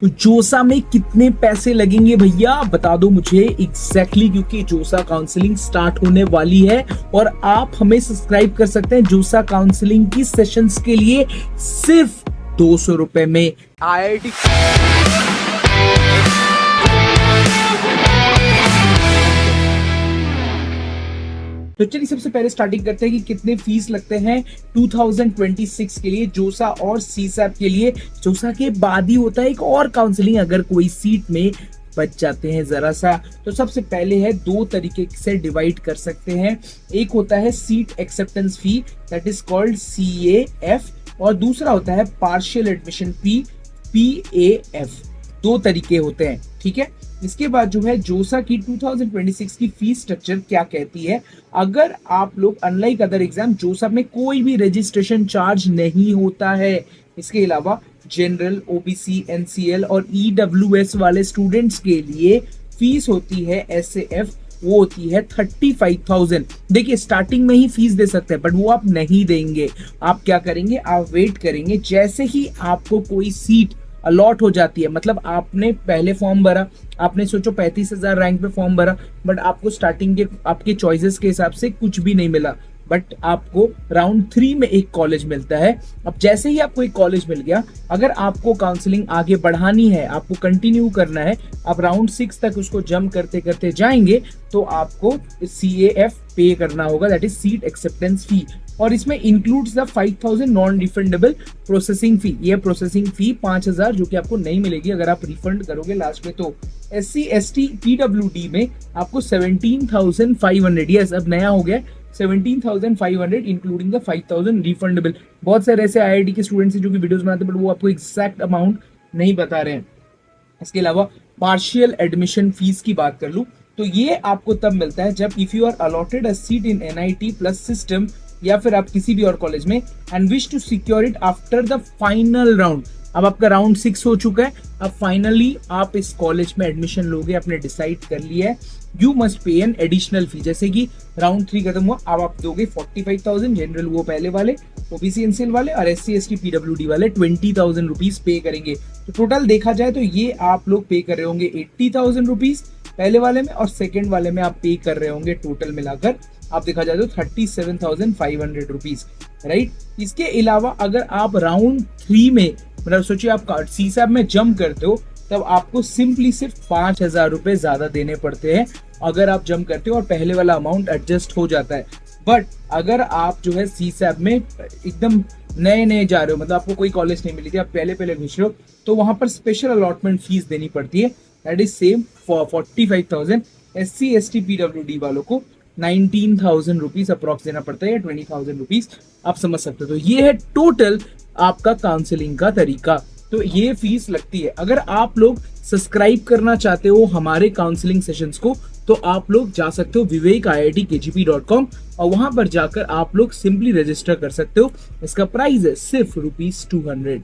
तो जोसा में कितने पैसे लगेंगे भैया बता दो मुझे एग्जैक्टली क्योंकि जोसा काउंसलिंग स्टार्ट होने वाली है और आप हमें सब्सक्राइब कर सकते हैं जोसा काउंसलिंग की सेशंस के लिए सिर्फ 200 रुपए में। आईआईटी तो चलिए सबसे पहले स्टार्टिंग करते हैं कि कितने फीस लगते हैं 2026 के लिए जोसा और सीसैप के लिए। जोसा के बाद ही होता है एक और काउंसलिंग अगर कोई सीट में बच जाते हैं जरा सा। तो सबसे पहले है दो तरीके से डिवाइड कर सकते हैं। एक होता है seat acceptance fee that is called CAF और दूसरा होता है पार्शियल एडमिशन फी PAF। दो तरीके होते हैं, ठीक है। इसके बाद जो है जोसा की 2026 की फीस स्ट्रक्चर क्या कहती है। अगर आप लोग अनलाइक अदर एग्जाम जोसा में कोई भी रजिस्ट्रेशन चार्ज नहीं होता है। इसके अलावा जनरल OBC NCL और EWS वाले स्टूडेंट्स के लिए फीस होती है SAF, वो होती है 35,000। देखिए स्टार्टिंग में ही फीस दे सकते हैं बट वो आप नहीं देंगे। आप क्या करेंगे, आप वेट करेंगे जैसे ही आपको कोई सीट अलॉट हो जाती है। मतलब आपने पहले फॉर्म भरा, आपने सोचो 35,000 रैंक पे फॉर्म भरा बट आपको स्टार्टिंग के आपके चॉइसेस के हिसाब से कुछ भी नहीं मिला बट आपको राउंड 3 में एक कॉलेज मिलता है। अब जैसे ही आपको एक कॉलेज मिल गया, अगर आपको काउंसलिंग आगे बढ़ानी है, आपको कंटिन्यू करना है, आप राउंड 6 तक उसको जंप करते करते जाएंगे तो आपको CAF पे करना होगा दैट इज सीट एक्सेप्टेंस फी। और इसमें includes the 5,000 non refundable processing fee. ये प्रोसेसिंग फी 5,000 जो कि आपको नहीं मिलेगी अगर आप रिफंड करोगे लास्ट में। तो SC ST PWD में आपको 17,500, यस अब नया हो गया 17,500 इंक्लूडिंग द 5,000 रिफंडेबल। बहुत सारे ऐसे IIT के स्टूडेंट्स हैं जो कि वीडियोस बनाते हैं बट वो आपको एग्जैक्ट अमाउंट नहीं बता रहे हैं। इसके अलावा पार्शियल एडमिशन फीस की बात कर लूं तो ये आपको तब मिलता है जब if you are allotted a seat in NIT plus system या फिर आप किसी भी और कॉलेज में and wish to secure it after the final round. अब आपका राउंड 6 हो चुका है, अब फाइनली आप इस कॉलेज में एडमिशन लोगे, आपने डिसाइड कर लिया है। You must pay an additional fee. जैसे कि राउंड 3 खत्म हुआ, अब आप दोगे 45,000 जनरल वो पहले वाले, OBC NCL वाले और SC ST PWD वाले 20,000 रुपीज पे करेंगे। तो टोटल देखा जाए तो ये आप लोग पे कर रहे होंगे 80,000 रुपीज पहले वाले में और सेकेंड वाले में आप पे कर रहे होंगे टोटल मिलाकर आप देखा जाए तो 37,500 रुपीज, राइट। इसके अलावा अगर आप राउंड 3 में मतलब सोचिए आप CSAP में जंप करते हो तब आपको सिंपली सिर्फ 5,000 रुपए ज्यादा देने पड़ते हैं अगर आप जंप करते हो और पहले वाला अमाउंट एडजस्ट हो जाता है। बट अगर आप जो है CSAP में एकदम नए नए जा रहे हो, मतलब आपको कोई कॉलेज नहीं मिली थी, आप पहले पहले घुस रहे हो, तो वहां पर स्पेशल अलॉटमेंट फीस देनी पड़ती है that is same for 45,000। SC ST PWD वालों को 19,000 रुपीज अप्रॉक्स देना पड़ता है या 20,000 रुपीज, आप समझ सकते हो। तो ये है टोटल आपका काउंसलिंग का तरीका। तो ये फीस लगती है। अगर आप लोग सब्सक्राइब करना चाहते हो हमारे काउंसलिंग सेशंस को तो आप लोग जा सकते हो vivek.iitkgp.com और वहां पर जाकर आप लोग सिंपली रजिस्टर कर सकते हो। इसका प्राइस है सिर्फ ₹200।